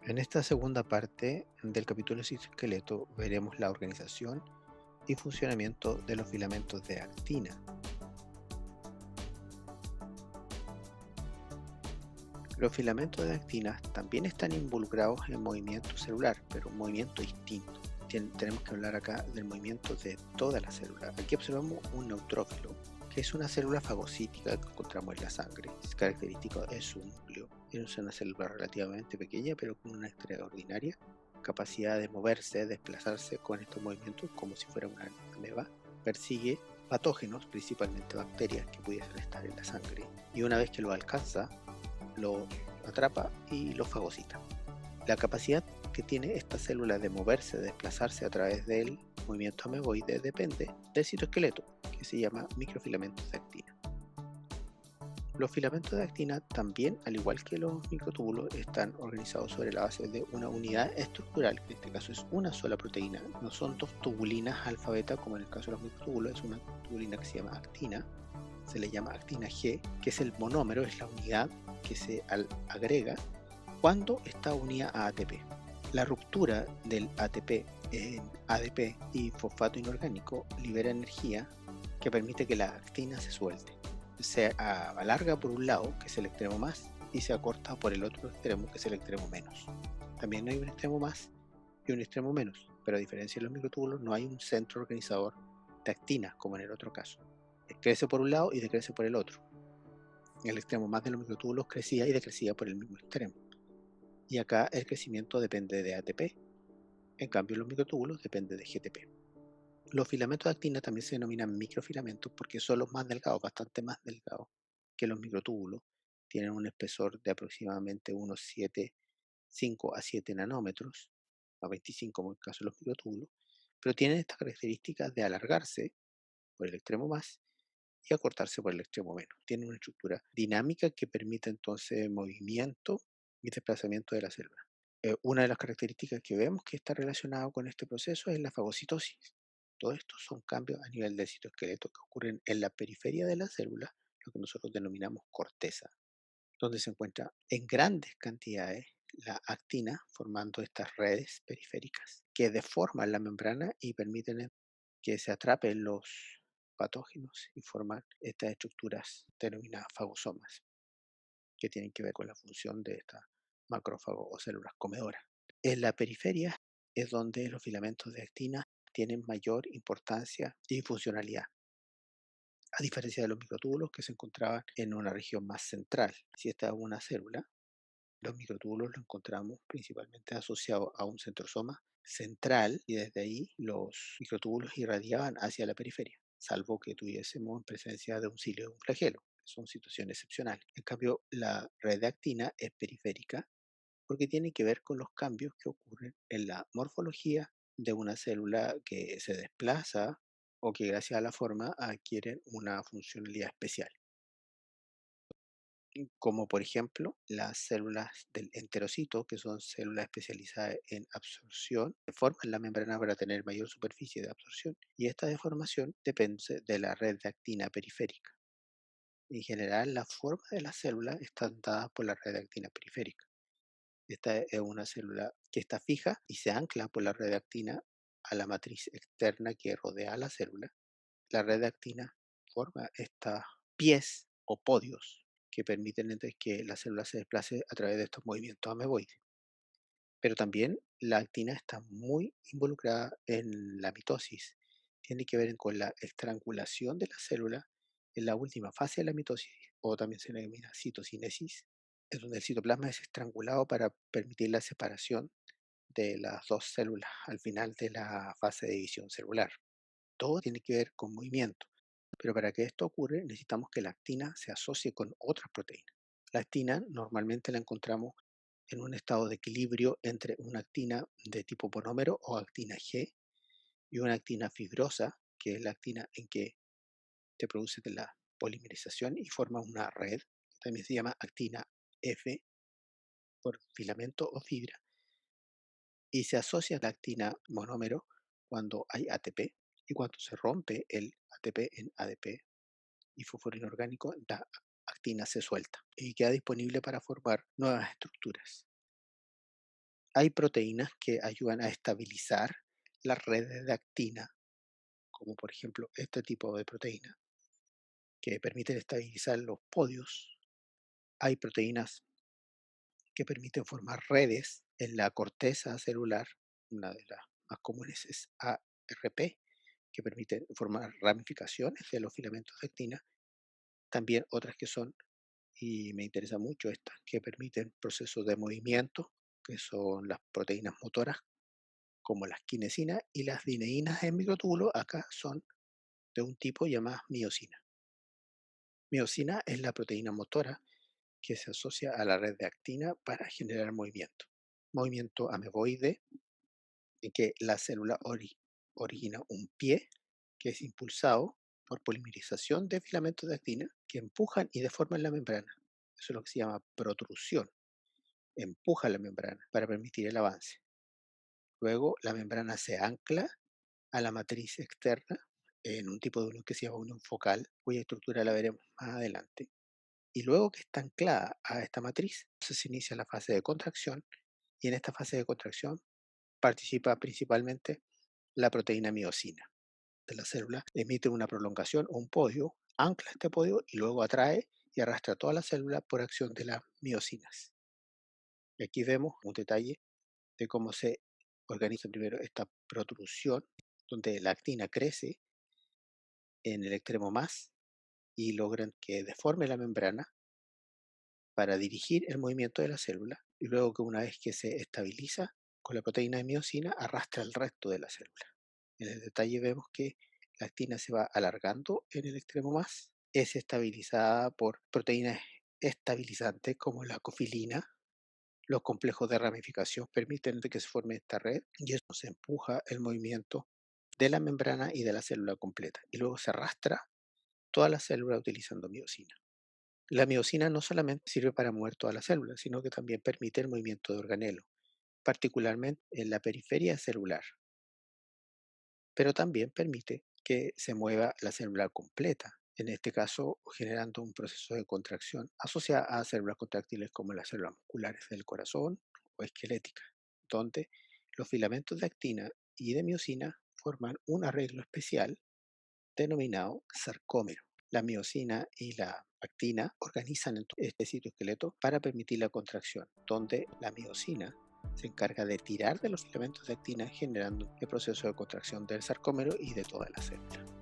En esta segunda parte del capítulo citoesqueleto veremos la organización y funcionamiento de los filamentos de actina. Los filamentos de actina también están involucrados en movimiento celular, pero un movimiento distinto. Tenemos que hablar acá del movimiento de toda la célula. Aquí observamos un neutrófilo, que es una célula fagocítica que encontramos en la sangre. Es característico de su núcleo. Es una célula relativamente pequeña, pero con una extraordinaria capacidad de moverse, desplazarse con estos movimientos como si fuera una ameba. Persigue patógenos, principalmente bacterias que pudiesen estar en la sangre, y una vez que lo alcanza, lo atrapa y lo fagocita. La capacidad que tiene esta célula de moverse, de desplazarse a través del movimiento ameboide depende del citoesqueleto, que se llama microfilamentos de actina. Los filamentos de actina también, al igual que los microtúbulos, están organizados sobre la base de una unidad estructural, que en este caso es una sola proteína. No son dos tubulinas alfa beta como en el caso de los microtúbulos, es una tubulina que se llama actina, se le llama actina G, que es el monómero, es la unidad que se agrega cuando está unida a ATP. La ruptura del ATP en ADP y fosfato inorgánico libera energía que permite que la actina se suelte. Se alarga por un lado, que es el extremo más, y se acorta por el otro extremo, que es el extremo menos. También hay un extremo más y un extremo menos, pero a diferencia de los microtúbulos no hay un centro organizador de actina como en el otro caso. Crece por un lado y decrece por el otro. El extremo más de los microtúbulos crecía y decrecía por el mismo extremo. Y acá el crecimiento depende de ATP, en cambio los microtúbulos dependen de GTP. Los filamentos de actina también se denominan microfilamentos porque son los más delgados, bastante más delgados que los microtúbulos. Tienen un espesor de aproximadamente unos 5 a 7 nanómetros, a 25 como en el caso de los microtúbulos, pero tienen estas características de alargarse por el extremo más y acortarse por el extremo menos. Tienen una estructura dinámica que permite entonces movimiento y desplazamiento de la célula. Una de las características que vemos que está relacionado con este proceso es la fagocitosis. Todo esto son cambios a nivel del citoesqueleto que ocurren en la periferia de la célula, lo que nosotros denominamos corteza, donde se encuentra en grandes cantidades la actina formando estas redes periféricas que deforman la membrana y permiten que se atrapen los patógenos y forman estas estructuras denominadas fagosomas, que tienen que ver con la función de estas macrófagos o células comedoras. En la periferia es donde los filamentos de actina tienen mayor importancia y funcionalidad, a diferencia de los microtúbulos que se encontraban en una región más central. Si esta es una célula, los microtúbulos los encontramos principalmente asociados a un centrosoma central y desde ahí los microtúbulos irradiaban hacia la periferia, salvo que tuviésemos en presencia de un cilio de un flagelo. Son situaciones excepcionales. En cambio, la red de actina es periférica porque tiene que ver con los cambios que ocurren en la morfología de una célula que se desplaza o que gracias a la forma adquieren una funcionalidad especial, como por ejemplo las células del enterocito, que son células especializadas en absorción, deforman la membrana para tener mayor superficie de absorción, y esta deformación depende de la red de actina periférica. En general, la forma de las células está dada por la red de actina periférica. Esta es una célula que está fija y se ancla por la red de actina a la matriz externa que rodea a la célula. La red de actina forma estos pies o podios que permiten entonces que la célula se desplace a través de estos movimientos ameboides. Pero también la actina está muy involucrada en la mitosis. Tiene que ver con la estrangulación de la célula en la última fase de la mitosis, o también se denomina citocinesis, es donde el citoplasma es estrangulado para permitir la separación de las dos células al final de la fase de división celular. Todo tiene que ver con movimiento, pero para que esto ocurra necesitamos que la actina se asocie con otras proteínas. La actina normalmente la encontramos en un estado de equilibrio entre una actina de tipo monómero o actina G y una actina fibrosa, que es la actina en que se produce de la polimerización y forma una red, que también se llama actina F por filamento o fibra, y se asocia a la actina monómero cuando hay ATP, y cuando se rompe el ATP en ADP y fósforo inorgánico, la actina se suelta y queda disponible para formar nuevas estructuras. Hay proteínas que ayudan a estabilizar las redes de actina, como por ejemplo este tipo de proteína, que permiten estabilizar los podios. Hay proteínas que permiten formar redes en la corteza celular. Una de las más comunes es ARP, que permiten formar ramificaciones de los filamentos de actina. También otras que son, y me interesa mucho estas, que permiten procesos de movimiento, que son las proteínas motoras, como las quinesinas, y las dineínas en microtúbulos acá son de un tipo llamado miosina. Miosina es la proteína motora que se asocia a la red de actina para generar movimiento. Movimiento ameboide, en que la célula origina un pie que es impulsado por polimerización de filamentos de actina que empujan y deforman la membrana. Eso es lo que se llama protrusión. Empuja la membrana para permitir el avance. Luego la membrana se ancla a la matriz externa en un tipo de unión que se llama unión focal, cuya estructura la veremos más adelante. Y luego que está anclada a esta matriz, entonces se inicia la fase de contracción, y en esta fase de contracción participa principalmente la proteína miosina de la célula, emite una prolongación o un podio, ancla este podio y luego atrae y arrastra toda la célula por acción de las miosinas. Y aquí vemos un detalle de cómo se organiza primero esta protrusión, donde la actina crece en el extremo más y logran que deforme la membrana para dirigir el movimiento de la célula, y luego que una vez que se estabiliza con la proteína de miosina arrastra el resto de la célula. En el detalle vemos que la actina se va alargando en el extremo más, es estabilizada por proteínas estabilizantes como la cofilina. Los complejos de ramificación permiten que se forme esta red y eso se empuja el movimiento de la membrana y de la célula completa, y luego se arrastra toda la célula utilizando miosina. La miosina no solamente sirve para mover toda la célula, sino que también permite el movimiento de organelos, particularmente en la periferia celular, pero también permite que se mueva la célula completa, en este caso generando un proceso de contracción asociada a células contráctiles como las células musculares del corazón o esqueléticas, donde los filamentos de actina y de miosina forman un arreglo especial denominado sarcómero. La miosina y la actina organizan este citoesqueleto para permitir la contracción, donde la miosina se encarga de tirar de los filamentos de actina generando el proceso de contracción del sarcómero y de toda la célula.